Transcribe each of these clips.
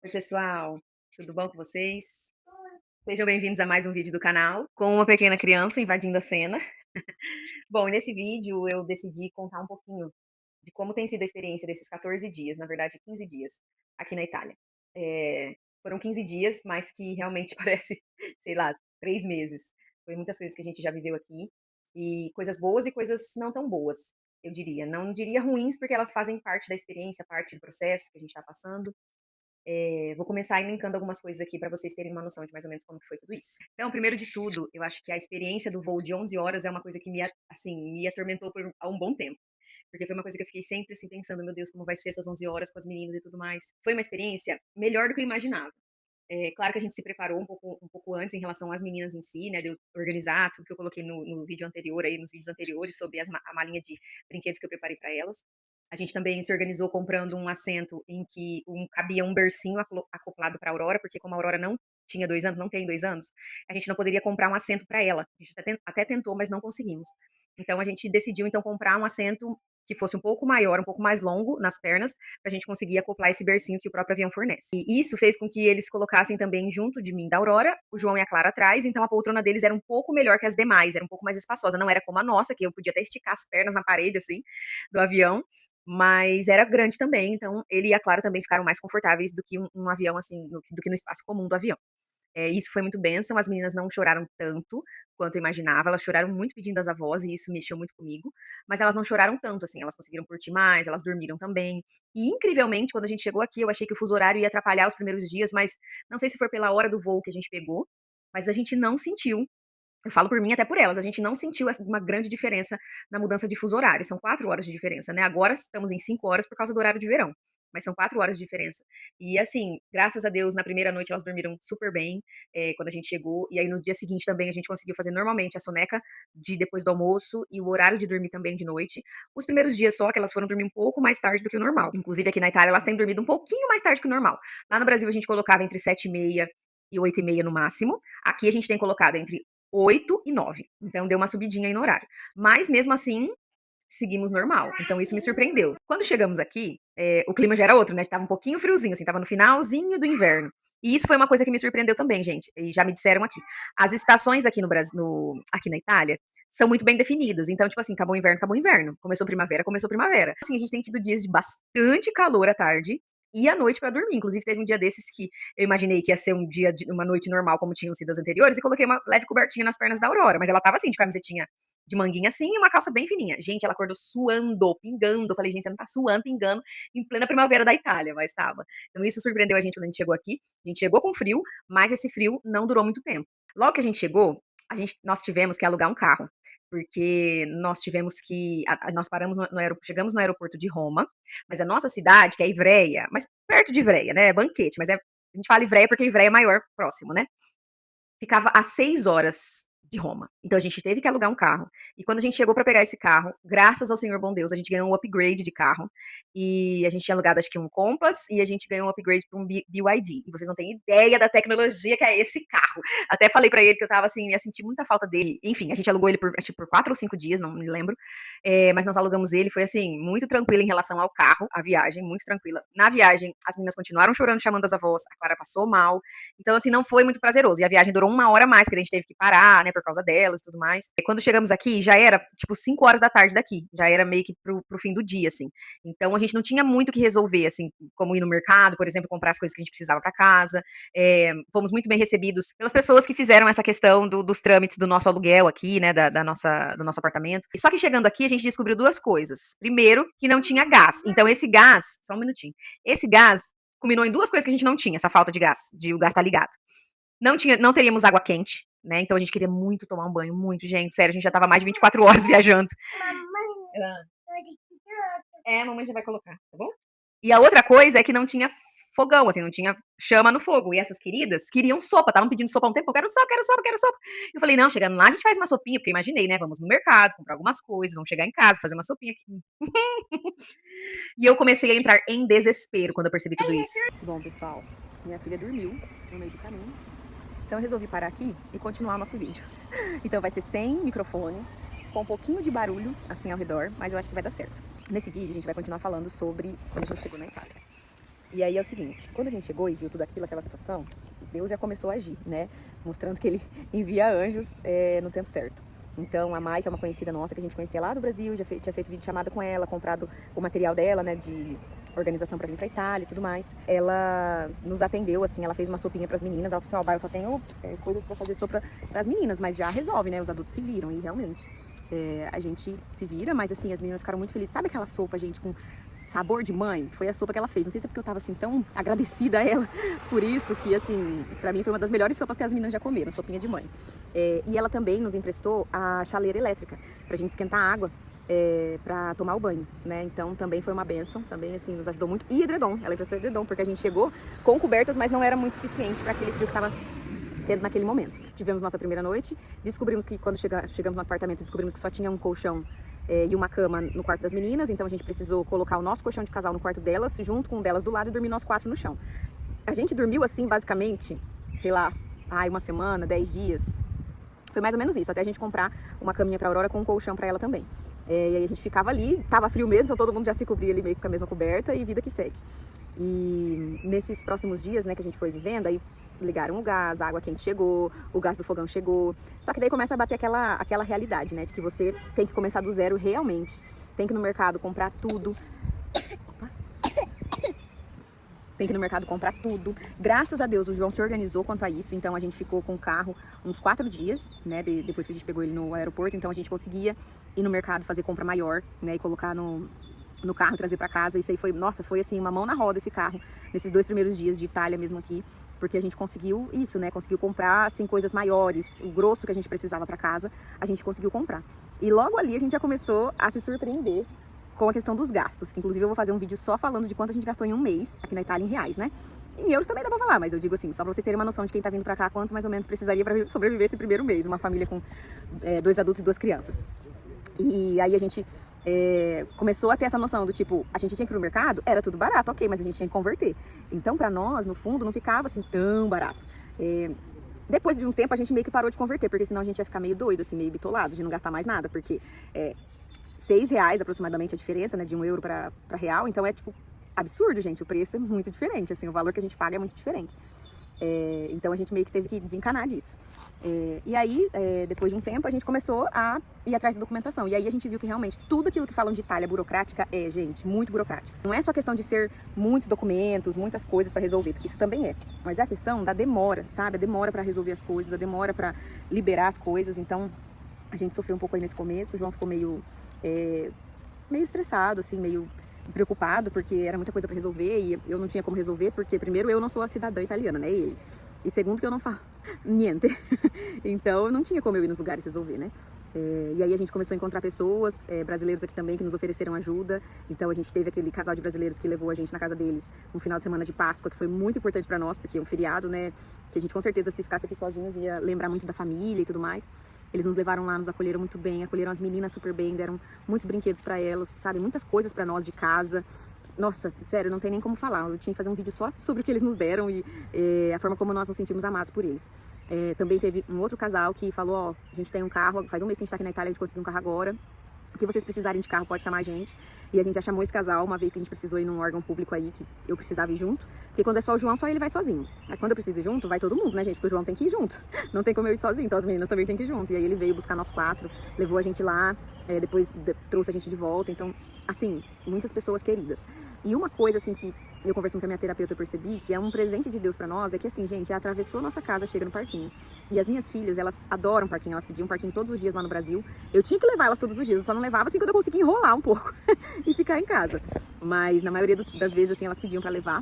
Oi, pessoal, tudo bom com vocês? Sejam bem-vindos a mais um vídeo do canal, com uma pequena criança invadindo a cena. Bom, nesse vídeo eu decidi contar um pouquinho de como tem sido a experiência desses 14 dias, na verdade 15 dias, aqui na Itália. Foram 15 dias, mas que realmente parece, sei lá, 3 meses. Foi muitas coisas que a gente já viveu aqui, e coisas boas e coisas não tão boas, eu diria. Não diria ruins, porque elas fazem parte da experiência, parte do processo que a gente está passando. Vou começar elencando algumas coisas aqui para vocês terem uma noção de mais ou menos como que foi tudo isso. Então, primeiro de tudo, eu acho que a experiência do voo de 11 horas é uma coisa que me atormentou por há um bom tempo. Porque foi uma coisa que eu fiquei sempre assim pensando, meu Deus, como vai ser essas 11 horas com as meninas e tudo mais. Foi uma experiência melhor do que eu imaginava. Claro que a gente se preparou um pouco antes em relação às meninas em si, né, de eu organizar tudo que eu coloquei no vídeo anterior, aí nos vídeos anteriores, sobre a malinha de brinquedos que eu preparei para elas. A gente também se organizou comprando um assento em que cabia um bercinho acoplado para a Aurora, porque como a Aurora não tinha 2 anos, não tem 2 anos, a gente não poderia comprar um assento para ela. A gente até tentou, mas não conseguimos. Então a gente decidiu então comprar um assento que fosse um pouco maior, um pouco mais longo nas pernas, para a gente conseguir acoplar esse bercinho que o próprio avião fornece. E isso fez com que eles colocassem também junto de mim da Aurora, o João e a Clara atrás, então a poltrona deles era um pouco melhor que as demais, era um pouco mais espaçosa, não era como a nossa, que eu podia até esticar as pernas na parede, assim, do avião, mas era grande também, então ele e a Clara também ficaram mais confortáveis do que um avião, assim, do que no espaço comum do avião. Isso foi muito bênção, as meninas não choraram tanto quanto eu imaginava, elas choraram muito pedindo as avós e isso mexeu muito comigo, mas elas não choraram tanto, assim, elas conseguiram curtir mais, elas dormiram também. E incrivelmente, quando a gente chegou aqui, eu achei que o fuso horário ia atrapalhar os primeiros dias, mas não sei se foi pela hora do voo que a gente pegou, mas a gente não sentiu. Eu falo por mim, até por elas, a gente não sentiu uma grande diferença na mudança de fuso horário. São 4 horas de diferença, né? Agora estamos em 5 horas por causa do horário de verão, mas são 4 horas de diferença. E assim, graças a Deus, na primeira noite elas dormiram super bem, quando a gente chegou, e aí no dia seguinte também a gente conseguiu fazer normalmente a soneca de depois do almoço e o horário de dormir também de noite. Os primeiros dias só que elas foram dormir um pouco mais tarde do que o normal. Inclusive aqui na Itália elas têm dormido um pouquinho mais tarde que o normal. Lá no Brasil a gente colocava entre 7h30 e 8h30 no máximo. Aqui a gente tem colocado entre 8 e 9. Então deu uma subidinha aí no horário. Mas mesmo assim, seguimos normal. Então isso me surpreendeu. Quando chegamos aqui, o clima já era outro, né? Estava um pouquinho friozinho, assim, tava no finalzinho do inverno. E isso foi uma coisa que me surpreendeu também, gente. E já me disseram aqui. As estações aqui no Brasil, aqui na Itália, são muito bem definidas. Então, tipo assim, acabou o inverno, acabou o inverno. Começou primavera, começou primavera. Assim, a gente tem tido dias de bastante calor à tarde e à noite pra dormir. Inclusive, teve um dia desses que eu imaginei que ia ser uma noite normal, como tinham sido as anteriores, e coloquei uma leve cobertinha nas pernas da Aurora. Mas ela tava assim, de camisetinha de manguinha assim e uma calça bem fininha. Gente, ela acordou suando, pingando. Eu falei, gente, você não tá suando, pingando em plena primavera da Itália, mas tava. Então isso surpreendeu a gente quando a gente chegou aqui. A gente chegou com frio, mas esse frio não durou muito tempo. Logo que a gente chegou, nós tivemos que alugar um carro, porque nós tivemos que, nós paramos chegamos no aeroporto de Roma, mas a nossa cidade, que é Ivrea, mas perto de Ivrea, né, é Banquete, mas a gente fala Ivrea porque Ivrea é maior, próximo, né? Ficava a 6 horas de Roma. Então a gente teve que alugar um carro. E quando a gente chegou para pegar esse carro, graças ao Senhor bom Deus, a gente ganhou um upgrade de carro. E a gente tinha alugado acho que um Compass e a gente ganhou um upgrade para um BYD. E vocês não têm ideia da tecnologia que é esse carro. Até falei para ele que eu tava assim, ia sentir muita falta dele. Enfim, a gente alugou ele por 4 ou 5 dias, não me lembro. Mas nós alugamos ele, foi assim, muito tranquilo em relação ao carro, a viagem, muito tranquila. Na viagem, as meninas continuaram chorando, chamando as avós, a Clara passou mal. Então, assim, não foi muito prazeroso. E a viagem durou 1 hora a mais, porque a gente teve que parar, né, por causa delas e tudo mais. E quando chegamos aqui, já era, tipo, 5 horas da tarde daqui. Já era meio que pro fim do dia, assim. Então, a gente não tinha muito o que resolver, assim, como ir no mercado, por exemplo, comprar as coisas que a gente precisava para casa. Fomos muito bem recebidos pelas pessoas que fizeram essa questão dos trâmites do nosso aluguel aqui, né, do nosso apartamento. E só que chegando aqui, a gente descobriu 2 coisas. Primeiro, que não tinha gás. Então, esse gás, só um minutinho. Esse gás combinou em 2 coisas que a gente não tinha, essa falta de gás, de o gás tá ligado. Não teríamos água quente, né? Então a gente queria muito tomar um banho, muito, gente, sério, a gente já tava mais de 24 horas viajando. A mamãe já vai colocar, tá bom? E a outra coisa é que não tinha fogão, assim, não tinha chama no fogo. E essas queridas queriam sopa, estavam pedindo sopa há um tempo, eu quero sopa, quero sopa, quero sopa. Eu falei, não, chegando lá a gente faz uma sopinha, porque imaginei, né, vamos no mercado, comprar algumas coisas, vamos chegar em casa, fazer uma sopinha aqui. E eu comecei a entrar em desespero quando eu percebi tudo isso. Bom, pessoal, minha filha dormiu no meio do caminho, então eu resolvi parar aqui e continuar o nosso vídeo. Então vai ser sem microfone, com um pouquinho de barulho, assim, ao redor, mas eu acho que vai dar certo. Nesse vídeo a gente vai continuar falando sobre quando a gente chegou na Itália. E aí é o seguinte, quando a gente chegou e viu tudo aquilo, aquela situação, Deus já começou a agir, né? Mostrando que ele envia anjos no tempo certo. Então a Mai, que é uma conhecida nossa, que a gente conhecia lá do Brasil, já tinha feito vídeo chamada com ela, comprado o material dela, né, de organização para vir pra Itália e tudo mais. Ela nos atendeu, assim, ela fez uma sopinha pras meninas. Ela falou assim, ó, eu só tenho coisas pra fazer sopa pras meninas, mas já resolve, né? Os adultos se viram e realmente a gente se vira, mas assim, as meninas ficaram muito felizes. Sabe aquela sopa, gente, com sabor de mãe? Foi a sopa que ela fez. Não sei se é porque eu tava assim tão agradecida a ela por isso, que assim, pra mim foi uma das melhores sopas que as meninas já comeram, sopinha de mãe. E ela também nos emprestou a chaleira elétrica pra gente esquentar água pra tomar o banho, né? Então também foi uma benção, também assim, nos ajudou muito. E edredom, ela emprestou edredom, porque a gente chegou com cobertas, mas não era muito suficiente para aquele frio que tava tendo naquele momento. Tivemos nossa primeira noite, descobrimos que quando chegamos no apartamento, descobrimos que só tinha um colchão e uma cama no quarto das meninas, então a gente precisou colocar o nosso colchão de casal no quarto delas, junto com o delas do lado, e dormir nós 4 no chão. A gente dormiu assim, basicamente, sei lá, uma semana, 10 dias. Foi mais ou menos isso, até a gente comprar uma caminha pra Aurora com um colchão pra ela também. E aí a gente ficava ali, tava frio mesmo, então todo mundo já se cobria ali meio com a mesma coberta e vida que segue. E nesses próximos dias, né, que a gente foi vivendo, aí ligaram o gás, a água quente chegou, o gás do fogão chegou. Só que daí começa a bater aquela realidade, né, de que você tem que começar do zero realmente. Tem que ir no mercado comprar tudo. Tem que ir no mercado comprar tudo. Graças a Deus o João se organizou quanto a isso, então a gente ficou com o carro uns 4 dias, né, depois que a gente pegou ele no aeroporto, então a gente conseguia ir no mercado, fazer compra maior, né, e colocar no carro, trazer pra casa. Isso aí foi, nossa, foi assim, uma mão na roda esse carro, nesses 2 primeiros dias de Itália mesmo aqui, porque a gente conseguiu isso, né, conseguiu comprar, assim, coisas maiores, o grosso que a gente precisava pra casa, a gente conseguiu comprar. E logo ali a gente já começou a se surpreender com a questão dos gastos, que inclusive eu vou fazer um vídeo só falando de quanto a gente gastou em um mês, aqui na Itália, em reais, né? Em euros também dá pra falar, mas eu digo assim, só pra vocês terem uma noção de quem tá vindo pra cá, quanto mais ou menos precisaria pra sobreviver esse primeiro mês, uma família com 2 adultos e 2 crianças. E aí a gente começou a ter essa noção do tipo, a gente tinha que ir pro mercado, era tudo barato, ok, mas a gente tinha que converter. Então pra nós, no fundo, não ficava assim tão barato. Depois de um tempo a gente meio que parou de converter, porque senão a gente ia ficar meio doido, assim, meio bitolado, de não gastar mais nada, porque R$6 aproximadamente a diferença, né, de 1 euro para real, então é tipo absurdo, gente, o preço é muito diferente, assim, o valor que a gente paga é muito diferente. Então a gente meio que teve que desencanar disso. E aí, depois de um tempo, a gente começou a ir atrás da documentação. E aí a gente viu que realmente tudo aquilo que falam de Itália burocrática gente, muito burocrática. Não é só questão de ser muitos documentos, muitas coisas para resolver, porque isso também é. Mas é a questão da demora, sabe? A demora para resolver as coisas, a demora para liberar as coisas. Então a gente sofreu um pouco aí nesse começo, o João ficou meio estressado, assim, meio preocupado, porque era muita coisa para resolver e eu não tinha como resolver, porque primeiro eu não sou a cidadã italiana, né, e segundo que eu não falo niente, então não tinha como eu ir nos lugares resolver, né. E aí a gente começou a encontrar pessoas, brasileiros aqui também, que nos ofereceram ajuda. Então a gente teve aquele casal de brasileiros que levou a gente na casa deles no final de semana de Páscoa, que foi muito importante para nós, porque é um feriado, né, que a gente com certeza, se ficasse aqui sozinhos, ia lembrar muito da família e tudo mais. Eles nos levaram lá, nos acolheram muito bem, acolheram as meninas super bem, deram muitos brinquedos para elas, sabe, muitas coisas para nós de casa. Nossa, sério, não tem nem como falar. Eu tinha que fazer um vídeo só sobre o que eles nos deram e a forma como nós nos sentimos amados por eles. Também teve um outro casal que falou, ó, a gente tem um carro, faz um mês que a gente tá aqui na Itália, a gente conseguiu um carro agora. O que vocês precisarem de carro, pode chamar a gente. E a gente já chamou esse casal, uma vez que a gente precisou ir num órgão público aí, que eu precisava ir junto. Porque quando é só o João, só ele vai sozinho. Mas quando eu preciso ir junto, vai todo mundo, né, gente? Porque o João tem que ir junto. Não tem como eu ir sozinho, então as meninas também tem que ir junto. E aí ele veio buscar nós 4, levou a gente lá, depois trouxe a gente de volta. Então, assim, muitas pessoas queridas. E uma coisa, assim, que eu conversando com a minha terapeuta, eu percebi que é um presente de Deus pra nós, é que assim, gente, atravessou nossa casa, chega no parquinho. E as minhas filhas, elas adoram parquinho, elas pediam parquinho todos os dias lá no Brasil. Eu tinha que levar elas todos os dias, eu só não levava assim quando eu conseguia enrolar um pouco e ficar em casa. Mas na maioria das vezes, assim, elas pediam pra levar.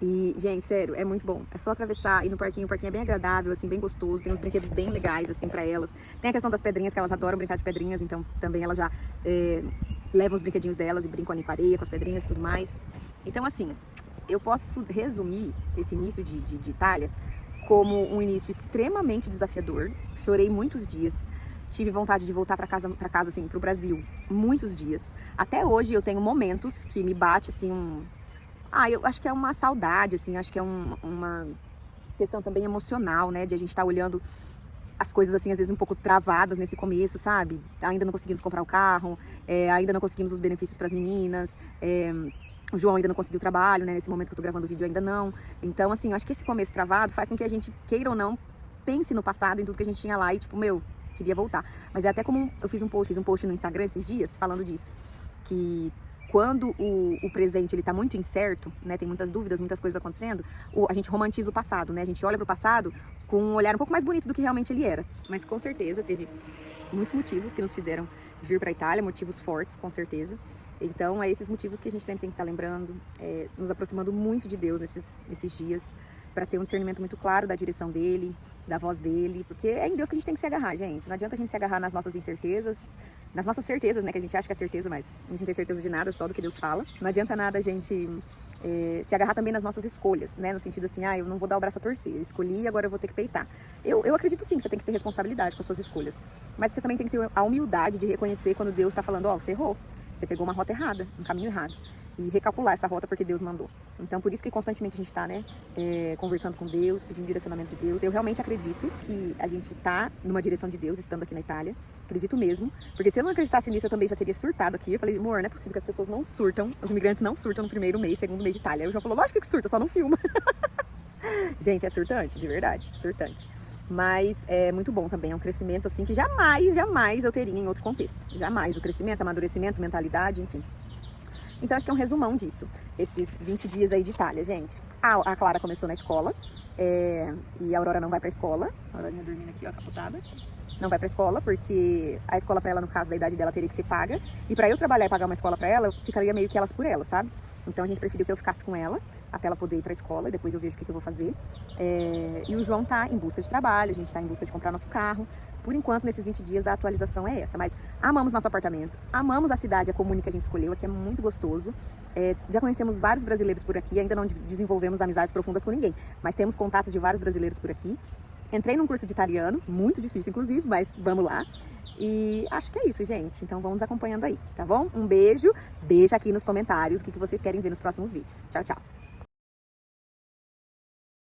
E, gente, sério, é muito bom. É só atravessar, ir no parquinho. O parquinho é bem agradável, assim, bem gostoso. Tem uns brinquedos bem legais, assim, pra elas. Tem a questão das pedrinhas, que elas adoram brincar de pedrinhas. Então, também elas já levam os brinquedinhos delas e brincam ali com areia, com as pedrinhas e tudo mais. Então, assim, eu posso resumir esse início de Itália como um início extremamente desafiador. Chorei muitos dias. Tive vontade de voltar pra casa, assim, pro Brasil. Muitos dias. Até hoje eu tenho momentos que me bate, assim, eu acho que é uma saudade, assim, acho que é uma questão também emocional, né, de a gente estar olhando as coisas, assim, às vezes um pouco travadas nesse começo, sabe? Ainda não conseguimos comprar o carro, ainda não conseguimos os benefícios para as meninas, O João ainda não conseguiu trabalho, né? Nesse momento que eu tô gravando o vídeo ainda não. Então, assim, eu acho que esse começo travado faz com que a gente, queira ou não, pense no passado, em tudo que a gente tinha lá e, tipo, meu, queria voltar. Mas é até como eu fiz um post no Instagram esses dias falando disso. Que quando o presente ele tá muito incerto, né? Tem muitas dúvidas, muitas coisas acontecendo, a gente romantiza o passado, né? A gente olha pro passado com um olhar um pouco mais bonito do que realmente ele era. Mas com certeza teve muitos motivos que nos fizeram vir para a Itália, motivos fortes, com certeza. Então, é esses motivos que a gente sempre tem que estar lembrando, nos aproximando muito de Deus nesses dias, para ter um discernimento muito claro da direção dele, da voz dele, porque é em Deus que a gente tem que se agarrar, gente. Não adianta a gente se agarrar nas nossas incertezas, nas nossas certezas, né, que a gente acha que é certeza, mas a gente não tem certeza de nada, só do que Deus fala. Não adianta nada a gente se agarrar também nas nossas escolhas, né, no sentido assim, eu não vou dar o braço a torcer, eu escolhi e agora eu vou ter que peitar. Eu acredito sim que você tem que ter responsabilidade com as suas escolhas, mas você também tem que ter a humildade de reconhecer quando Deus está falando, você errou, você pegou uma rota errada, um caminho errado. E recalcular essa rota porque Deus mandou. Então, por isso que constantemente a gente está, né, conversando com Deus, pedindo direcionamento de Deus. Eu realmente acredito que a gente está numa direção de Deus, estando aqui na Itália. Acredito mesmo. Porque se eu não acreditasse nisso, eu também já teria surtado aqui. Eu falei, amor, não é possível que as pessoas não surtam, os imigrantes não surtam no primeiro mês, segundo mês de Itália. Aí o João falou, lógico que surta, só não filma. Gente, é surtante, de verdade, surtante. Mas é muito bom também, é um crescimento assim que jamais eu teria em outro contexto. Jamais, o crescimento, amadurecimento, mentalidade, enfim. Então, acho que é um resumão disso, esses 20 dias aí de Itália, gente. A Clara começou na escola, e a Aurora não vai pra escola. A Aurorinha dormindo aqui, ó, capotada. Não vai pra escola, porque a escola pra ela, no caso da idade dela, teria que ser paga. E pra eu trabalhar e pagar uma escola pra ela, eu ficaria meio que elas por elas, sabe? Então a gente preferiu que eu ficasse com ela, até ela poder ir pra escola, e depois eu vejo o que eu vou fazer. E o João tá em busca de trabalho, a gente tá em busca de comprar nosso carro. Por enquanto, nesses 20 dias, a atualização é essa. Mas amamos nosso apartamento, amamos a cidade, a comune que a gente escolheu, aqui é muito gostoso. Já conhecemos vários brasileiros por aqui, ainda não desenvolvemos amizades profundas com ninguém, mas temos contatos de vários brasileiros por aqui. Entrei num curso de italiano, muito difícil inclusive, mas vamos lá. E acho que é isso, gente. Então vamos acompanhando aí, tá bom? Um beijo, deixa aqui nos comentários o que vocês querem ver nos próximos vídeos. Tchau, tchau!